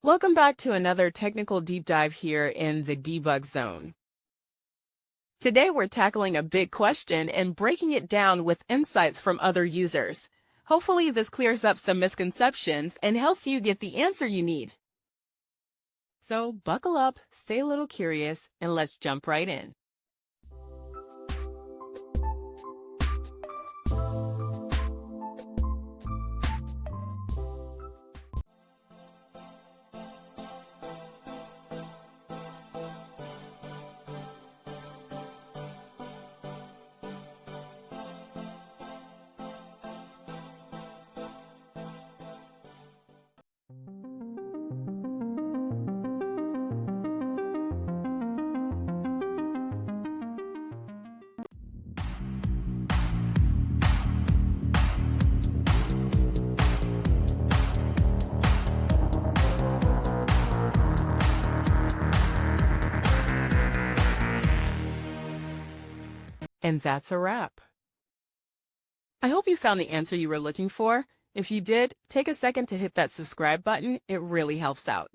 Welcome back to another technical deep dive here in the debug zone. Today we're tackling a big question and breaking it down with insights from other users. Hopefully this clears up some misconceptions and helps you get the answer you need. So buckle up, stay a little curious, and let's jump right in. And that's a wrap. I hope you found the answer you were looking for. If you did, take a second to hit that subscribe button. It really helps out.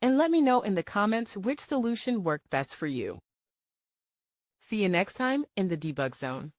And let me know in the comments which solution worked best for you. See you next time in the debug zone.